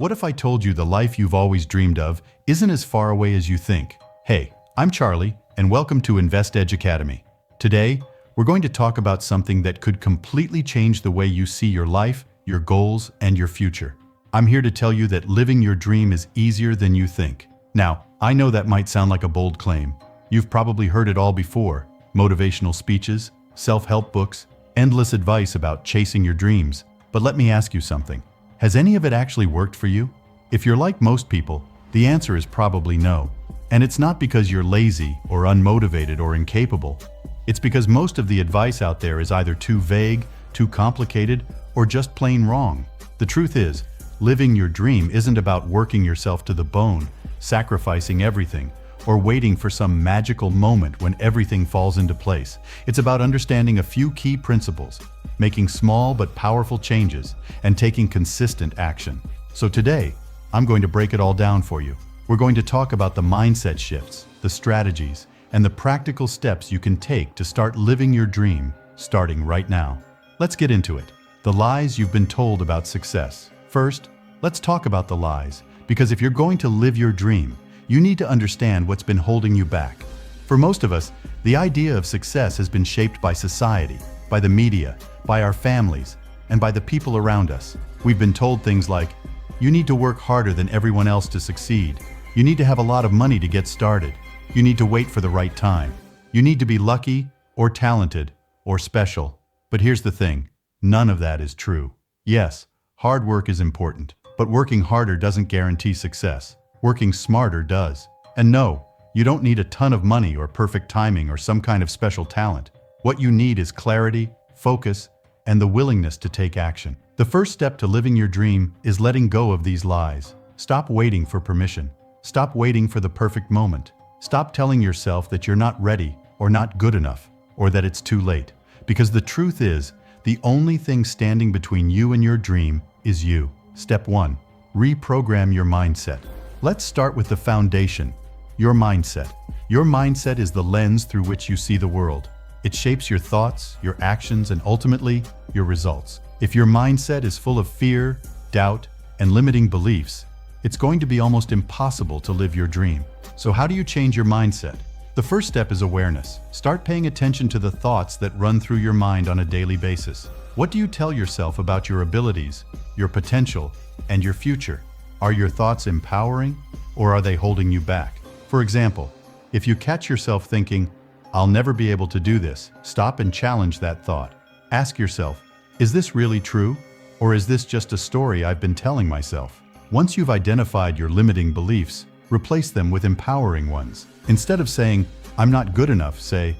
What if I told you the life you've always dreamed of isn't as far away as you think? Hey, I'm Charlie, and welcome to Invest Edge Academy. Today, we're going to talk about something that could completely change the way you see your life, your goals, and your future. I'm here to tell you that living your dream is easier than you think. Now, I know that might sound like a bold claim. You've probably heard it all before: motivational speeches, self-help books, endless advice about chasing your dreams. But let me ask you something. Has any of it actually worked for you? If you're like most people, the answer is probably no. And it's not because you're lazy or unmotivated or incapable. It's because most of the advice out there is either too vague, too complicated, or just plain wrong. The truth is, living your dream isn't about working yourself to the bone, sacrificing everything, or waiting for some magical moment when everything falls into place. It's about understanding a few key principles, making small but powerful changes, and taking consistent action. So today, I'm going to break it all down for you. We're going to talk about the mindset shifts, the strategies, and the practical steps you can take to start living your dream, starting right now. Let's get into it. The lies you've been told about success. First, let's talk about the lies, because if you're going to live your dream, you need to understand what's been holding you back. For most of us, the idea of success has been shaped by society, by the media, by our families, and by the people around us. We've been told things like, you need to work harder than everyone else to succeed. You need to have a lot of money to get started. You need to wait for the right time. You need to be lucky, or talented, or special. But here's the thing, none of that is true. Yes, hard work is important, but working harder doesn't guarantee success. Working smarter does. And no, you don't need a ton of money or perfect timing or some kind of special talent. What you need is clarity, focus, and the willingness to take action. The first step to living your dream is letting go of these lies. Stop waiting for permission. Stop waiting for the perfect moment. Stop telling yourself that you're not ready or not good enough or that it's too late. Because the truth is, the only thing standing between you and your dream is you. Step 1. Reprogram your mindset. Let's start with the foundation, your mindset. Your mindset is the lens through which you see the world. It shapes your thoughts, your actions, and ultimately, your results. If your mindset is full of fear, doubt, and limiting beliefs, it's going to be almost impossible to live your dream. So how do you change your mindset? The first step is awareness. Start paying attention to the thoughts that run through your mind on a daily basis. What do you tell yourself about your abilities, your potential, and your future? Are your thoughts empowering, or are they holding you back? For example, if you catch yourself thinking, "I'll never be able to do this," stop and challenge that thought. Ask yourself, is this really true? Or is this just a story I've been telling myself? Once you've identified your limiting beliefs, replace them with empowering ones. Instead of saying, "I'm not good enough," say,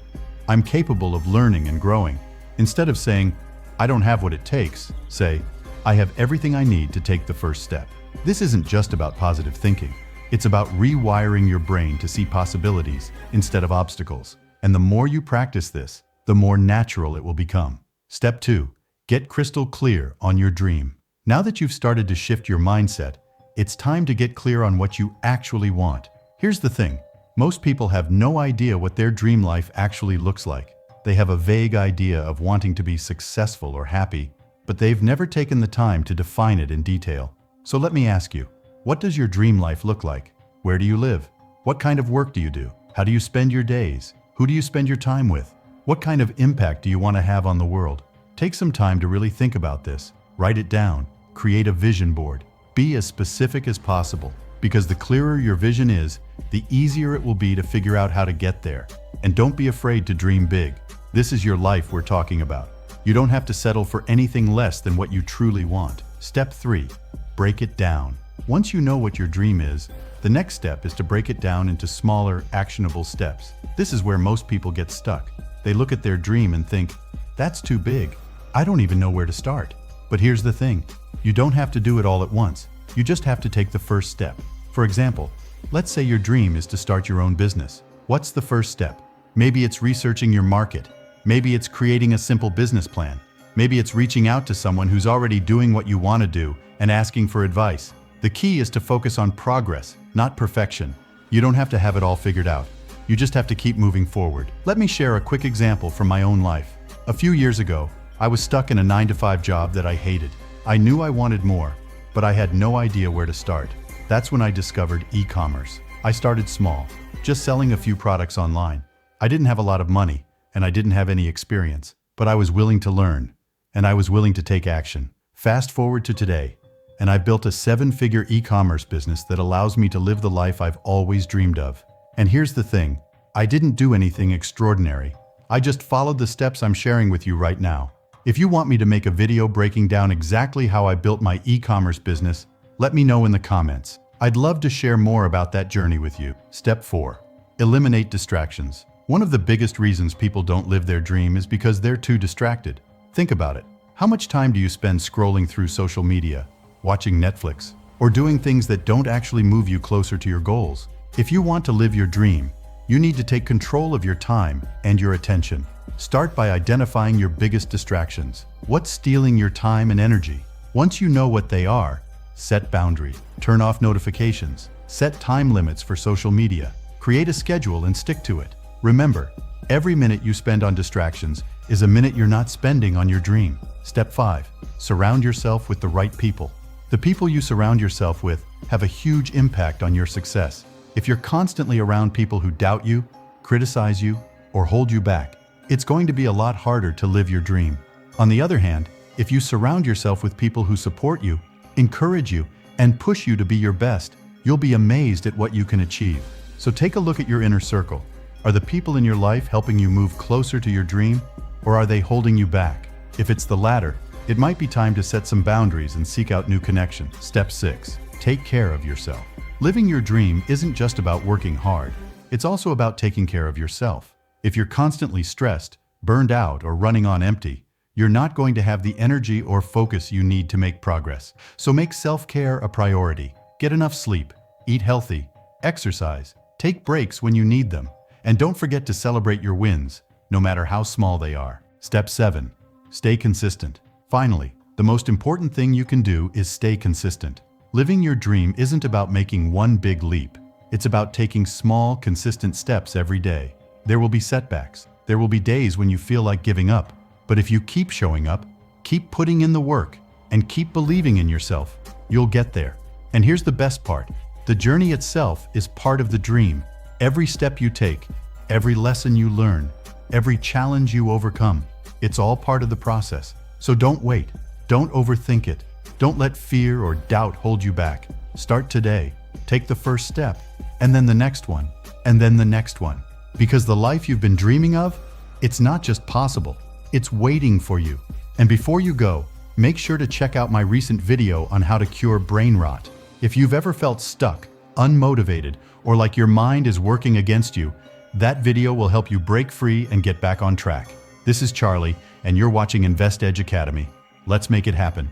"I'm capable of learning and growing." Instead of saying, "I don't have what it takes," say, "I have everything I need to take the first step." This isn't just about positive thinking. It's about rewiring your brain to see possibilities instead of obstacles. And the more you practice this, the more natural it will become. Step 2. Get crystal clear on your dream. Now that you've started to shift your mindset, it's time to get clear on what you actually want. Here's the thing. Most people have no idea what their dream life actually looks like. They have a vague idea of wanting to be successful or happy, but they've never taken the time to define it in detail. So let me ask you, what does your dream life look like? Where do you live? What kind of work do you do? How do you spend your days? Who do you spend your time with? What kind of impact do you want to have on the world? Take some time to really think about this. Write it down. Create a vision board. Be as specific as possible, because the clearer your vision is, the easier it will be to figure out how to get there. And don't be afraid to dream big. This is your life we're talking about. You don't have to settle for anything less than what you truly want. Step 3. Break it down. Once you know what your dream is, the next step is to break it down into smaller, actionable steps. This is where most people get stuck. They look at their dream and think, "That's too big. I don't even know where to start." But here's the thing. You don't have to do it all at once. You just have to take the first step. For example, let's say your dream is to start your own business. What's the first step? Maybe it's researching your market. Maybe it's creating a simple business plan. Maybe it's reaching out to someone who's already doing what you want to do and asking for advice. The key is to focus on progress, not perfection. You don't have to have it all figured out. You just have to keep moving forward. Let me share a quick example from my own life. A few years ago, I was stuck in a 9-to-5 job that I hated. I knew I wanted more, but I had no idea where to start. That's when I discovered e-commerce. I started small, just selling a few products online. I didn't have a lot of money, and I didn't have any experience, but I was willing to learn, and I was willing to take action. Fast forward to today, and I've built a 7-figure e-commerce business that allows me to live the life I've always dreamed of. And here's the thing, I didn't do anything extraordinary. I just followed the steps I'm sharing with you right now. If you want me to make a video breaking down exactly how I built my e-commerce business, let me know in the comments. I'd love to share more about that journey with you. Step 4. Eliminate distractions. One of the biggest reasons people don't live their dream is because they're too distracted. Think about it. How much time do you spend scrolling through social media, watching Netflix, or doing things that don't actually move you closer to your goals? If you want to live your dream, you need to take control of your time and your attention. Start by identifying your biggest distractions. What's stealing your time and energy? Once you know what they are, set boundaries. Turn off notifications. Set time limits for social media. Create a schedule and stick to it. Remember, every minute you spend on distractions is a minute you're not spending on your dream. Step 5. Surround yourself with the right people. The people you surround yourself with have a huge impact on your success. If you're constantly around people who doubt you, criticize you, or hold you back, it's going to be a lot harder to live your dream. On the other hand, if you surround yourself with people who support you, encourage you, and push you to be your best, you'll be amazed at what you can achieve. So take a look at your inner circle. Are the people in your life helping you move closer to your dream, or are they holding you back? If it's the latter, it might be time to set some boundaries and seek out new connections. Step 6. Take care of yourself. Living your dream isn't just about working hard. It's also about taking care of yourself. If you're constantly stressed, burned out, or running on empty, you're not going to have the energy or focus you need to make progress. So make self-care a priority. Get enough sleep, eat healthy, exercise, take breaks when you need them, and don't forget to celebrate your wins, no matter how small they are. Step 7. Stay consistent. Finally, the most important thing you can do is stay consistent. Living your dream isn't about making one big leap. It's about taking small, consistent steps every day. There will be setbacks. There will be days when you feel like giving up. But if you keep showing up, keep putting in the work, and keep believing in yourself, you'll get there. And here's the best part. The journey itself is part of the dream. Every step you take, every lesson you learn, every challenge you overcome, it's all part of the process. So don't wait. Don't overthink it. Don't let fear or doubt hold you back. Start today. Take the first step, and then the next one, and then the next one. Because the life you've been dreaming of, it's not just possible, it's waiting for you. And before you go, make sure to check out my recent video on how to cure brain rot. If you've ever felt stuck, unmotivated, or like your mind is working against you, that video will help you break free and get back on track. This is Charlie, and you're watching Invest Edge Academy. Let's make it happen.